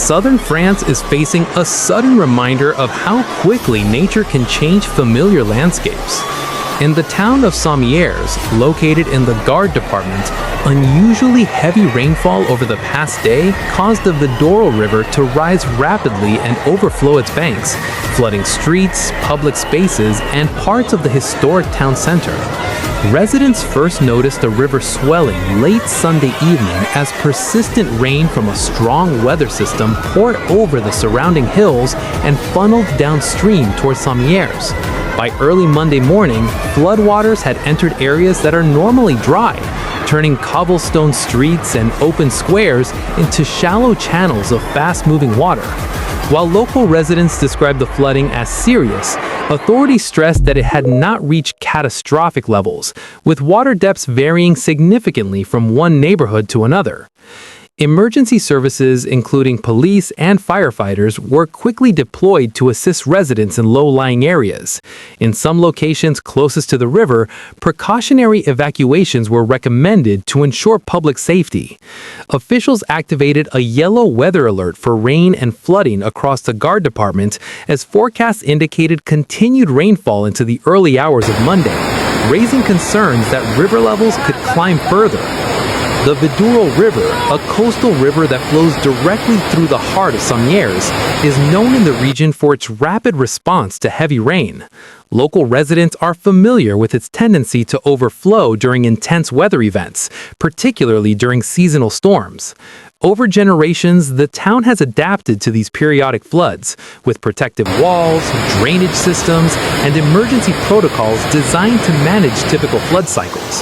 Southern France is facing a sudden reminder of how quickly nature can change familiar landscapes. In the town of Submerges, located in the Gard department, unusually heavy rainfall over the past day caused the Vidoro River to rise rapidly and overflow its banks, flooding streets, public spaces, and parts of the historic town center. Residents first noticed the river swelling late Sunday evening as persistent rain from a strong weather system poured over the surrounding hills and funneled downstream towards Submerges. By early Monday morning, floodwaters had entered areas that are normally dry, turning cobblestone streets and open squares into shallow channels of fast-moving water. While local residents described the flooding as serious, authorities stressed that it had not reached catastrophic levels, with water depths varying significantly from one neighborhood to another. Emergency services, including police and firefighters, were quickly deployed to assist residents in low-lying areas. In some locations closest to the river, precautionary evacuations were recommended to ensure public safety. Officials activated a yellow weather alert for rain and flooding across the Gard department as forecasts indicated continued rainfall into the early hours of Monday, raising concerns that river levels could climb further. The Vidoro River, a coastal river that flows directly through the heart of Submerges, is known in the region for its rapid response to heavy rain. Local residents are familiar with its tendency to overflow during intense weather events, particularly during seasonal storms. Over generations, the town has adapted to these periodic floods, with protective walls, drainage systems, and emergency protocols designed to manage typical flood cycles.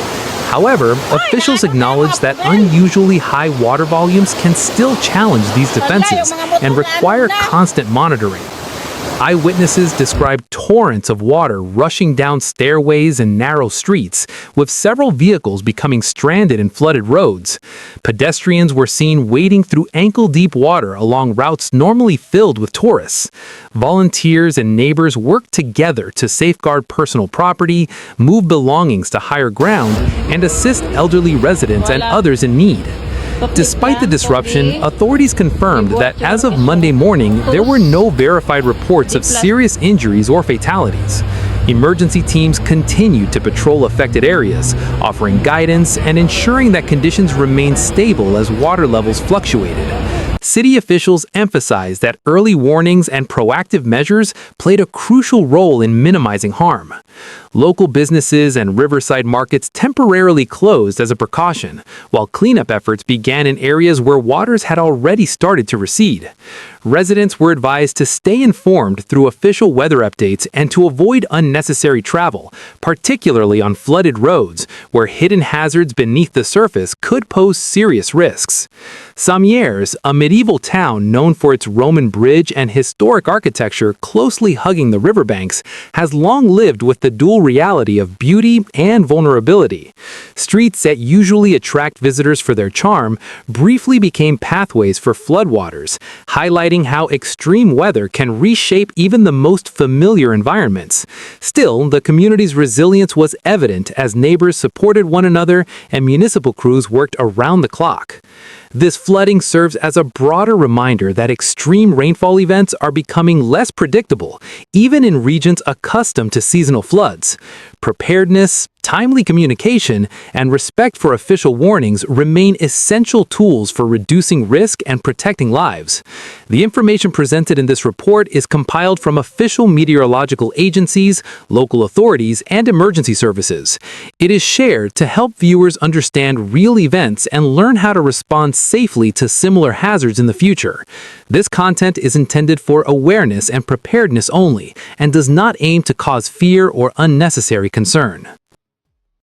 However, officials acknowledge that unusually high water volumes can still challenge these defenses and require constant monitoring. Eyewitnesses described torrents of water rushing down stairways and narrow streets, with several vehicles becoming stranded in flooded roads. Pedestrians were seen wading through ankle-deep water along routes normally filled with tourists. Volunteers and neighbors worked together to safeguard personal property, move belongings to higher ground, and assist elderly residents and others in need. Despite the disruption, authorities confirmed that as of Monday morning, there were no verified reports of serious injuries or fatalities. Emergency teams continued to patrol affected areas, offering guidance and ensuring that conditions remained stable as water levels fluctuated. City officials emphasized that early warnings and proactive measures played a crucial role in minimizing harm. Local businesses and riverside markets temporarily closed as a precaution, while cleanup efforts began in areas where waters had already started to recede. Residents were advised to stay informed through official weather updates and to avoid unnecessary travel, particularly on flooded roads, where hidden hazards beneath the surface could pose serious risks. Submerges, a medieval town known for its Roman bridge and historic architecture closely hugging the riverbanks, has long lived with the dual reality of beauty and vulnerability. Streets that usually attract visitors for their charm briefly became pathways for floodwaters, highlighting how extreme weather can reshape even the most familiar environments. Still, the community's resilience was evident as neighbors supported one another and municipal crews worked around the clock. This flooding serves as a broader reminder that extreme rainfall events are becoming less predictable, even in regions accustomed to seasonal floods. Preparedness, timely communication, and respect for official warnings remain essential tools for reducing risk and protecting lives. The information presented in this report is compiled from official meteorological agencies, local authorities, and emergency services. It is shared to help viewers understand real events and learn how to respond safely to similar hazards in the future. This content is intended for awareness and preparedness only, and does not aim to cause fear or unnecessary concern.